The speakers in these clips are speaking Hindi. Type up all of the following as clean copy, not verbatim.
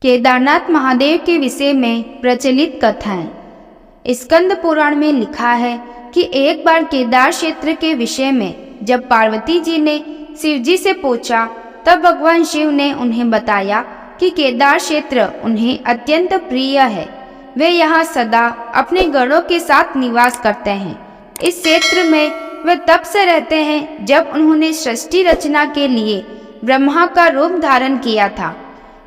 केदारनाथ महादेव के विषय में प्रचलित कथाएं। स्कंद पुराण में लिखा है कि एक बार केदार क्षेत्र के विषय में जब पार्वती जी ने शिव जी से पूछा, तब भगवान शिव ने उन्हें बताया कि केदार क्षेत्र उन्हें अत्यंत प्रिय है। वे यहाँ सदा अपने गणों के साथ निवास करते हैं। इस क्षेत्र में वे तब से रहते हैं जब उन्होंने सृष्टि रचना के लिए ब्रह्मा का रूप धारण किया था।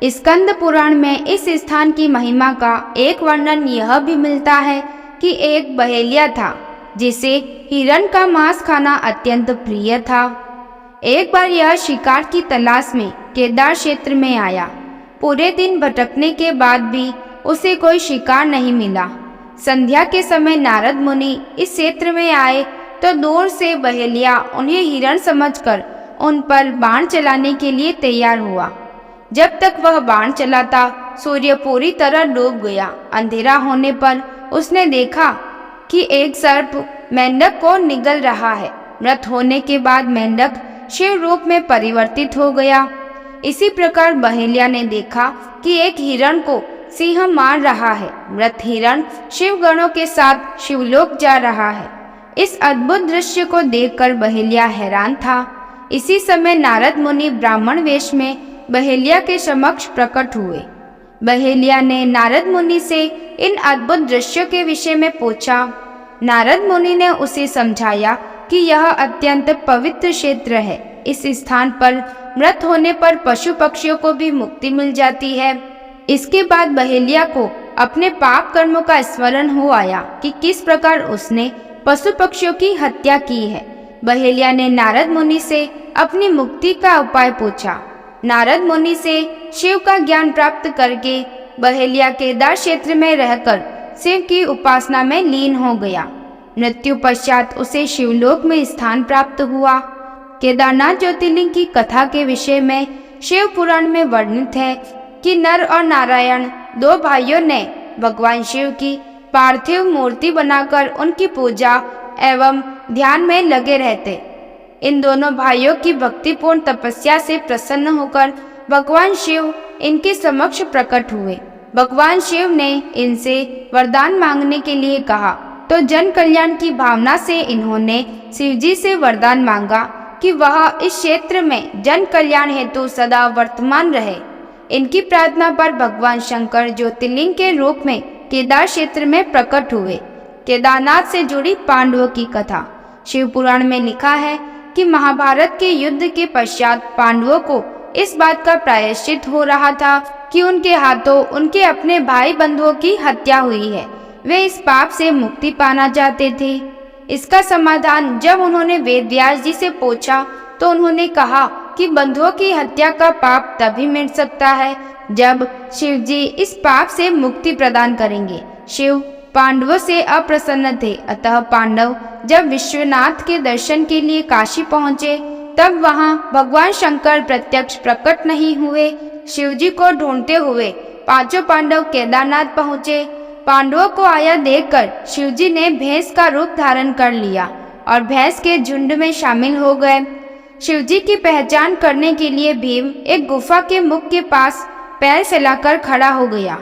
स्कंद पुराण में इस स्थान की महिमा का एक वर्णन यह भी मिलता है कि एक बहेलिया था जिसे हिरण का मांस खाना अत्यंत प्रिय था। एक बार यह शिकार की तलाश में केदार क्षेत्र में आया। पूरे दिन भटकने के बाद भी उसे कोई शिकार नहीं मिला। संध्या के समय नारद मुनि इस क्षेत्र में आए तो दूर से बहेलिया उन्हें हिरण समझकर उन पर बाण चलाने के लिए तैयार हुआ। जब तक वह बाण चलाता, सूर्य पूरी तरह डूब गया। अंधेरा होने पर उसने देखा कि एक सर्प मेंढक को निगल रहा है। मृत होने के बाद मेंढक शिव रूप में परिवर्तित हो गया। इसी प्रकार बहेलिया ने देखा कि एक हिरण को सिंह मार रहा है। मृत हिरण शिव गणों के साथ शिवलोक जा रहा है। इस अद्भुत दृश्य को देखकर बहेलिया हैरान था। इसी समय नारद मुनि ब्राह्मण वेश में बहेलिया के समक्ष प्रकट हुए। बहेलिया ने नारद मुनि से इन अद्भुत दृश्यों के विषय में पूछा। नारद मुनि ने उसे समझाया कि यह अत्यंत पवित्र क्षेत्र है। इस स्थान पर मृत होने पर पशु पक्षियों को भी मुक्ति मिल जाती है। इसके बाद बहेलिया को अपने पाप कर्मों का स्मरण हो आया कि किस प्रकार उसने पशु पक्षियों की हत्या की है। बहेलिया ने नारद मुनि से अपनी मुक्ति का उपाय पूछा। नारद मुनि से शिव का ज्ञान प्राप्त करके बहेलिया केदार क्षेत्र में रहकर शिव की उपासना में लीन हो गया। मृत्यु पश्चात उसे शिवलोक में स्थान प्राप्त हुआ। केदारनाथ ज्योतिर्लिंग की कथा के विषय में शिव पुराण में वर्णित है कि नर और नारायण दो भाइयों ने भगवान शिव की पार्थिव मूर्ति बनाकर उनकी पूजा एवं ध्यान में लगे रहते। इन दोनों भाइयों की भक्तिपूर्ण तपस्या से प्रसन्न होकर भगवान शिव इनके समक्ष प्रकट हुए। भगवान शिव ने इनसे वरदान मांगने के लिए कहा तो जन कल्याण की भावना से इन्होंने शिव जी से वरदान मांगा कि वह इस क्षेत्र में जन कल्याण हेतु सदा वर्तमान रहे। इनकी प्रार्थना पर भगवान शंकर ज्योतिर्लिंग के रूप में केदार क्षेत्र में प्रकट हुए। केदारनाथ से जुड़ी पांडवों की कथा। शिव पुराण में लिखा है कि महाभारत के युद्ध के पश्चात पांडवों को इस बात का प्रायश्चित हो रहा था कि उनके हाथों उनके अपने भाई बंधुओं की हत्या हुई है। वे इस पाप से मुक्ति पाना चाहते थे। इसका समाधान जब उन्होंने वेदव्यास जी से पूछा तो उन्होंने कहा कि बंधुओं की हत्या का पाप तभी मिट सकता है जब शिव जी इस पाप से मुक्ति प्रदान करेंगे। शिव पांडवों से अप्रसन्न थे, अतः पांडव जब विश्वनाथ के दर्शन के लिए काशी पहुँचे तब वहां भगवान शंकर प्रत्यक्ष प्रकट नहीं हुए। शिव जी को ढूंढते हुए पांचों पांडव केदारनाथ पहुँचे। पांडवों को आया देखकर शिव जी ने भैंस का रूप धारण कर लिया और भैंस के झुंड में शामिल हो गए। शिव जी की पहचान करने के लिए भीम एक गुफा के मुख के पास पैर फैलाकर खड़ा हो गया।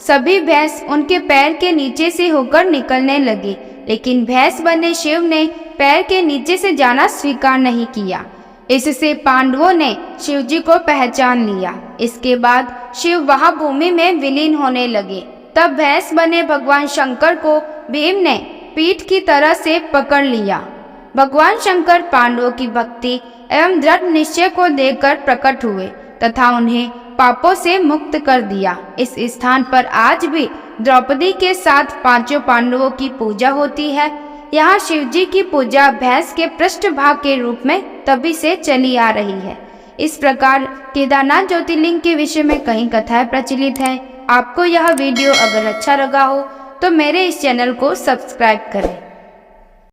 सभी भैंस उनके पैर के नीचे से होकर निकलने लगी, लेकिन भैंस बने शिव ने पैर के नीचे से जाना स्वीकार नहीं किया। इससे पांडवों ने शिव जी को पहचान लिया। इसके बाद शिव वहां भूमि में विलीन होने लगे। तब भैंस बने भगवान शंकर को भीम ने पीठ की तरह से पकड़ लिया। भगवान शंकर पांडवों की भक्ति एवं दृढ़ निश्चय को देखकर प्रकट हुए तथा उन्हें पापों से मुक्त कर दिया। इस स्थान पर आज भी द्रौपदी के साथ पांचों पांडवों की पूजा होती है। यहाँ शिव जी की पूजा भैंस के पृष्ठभाग के रूप में तभी से चली आ रही है। इस प्रकार केदारनाथ ज्योतिर्लिंग के विषय में कई कथाएं प्रचलित हैं। आपको यह वीडियो अगर अच्छा लगा हो तो मेरे इस चैनल को सब्सक्राइब करें।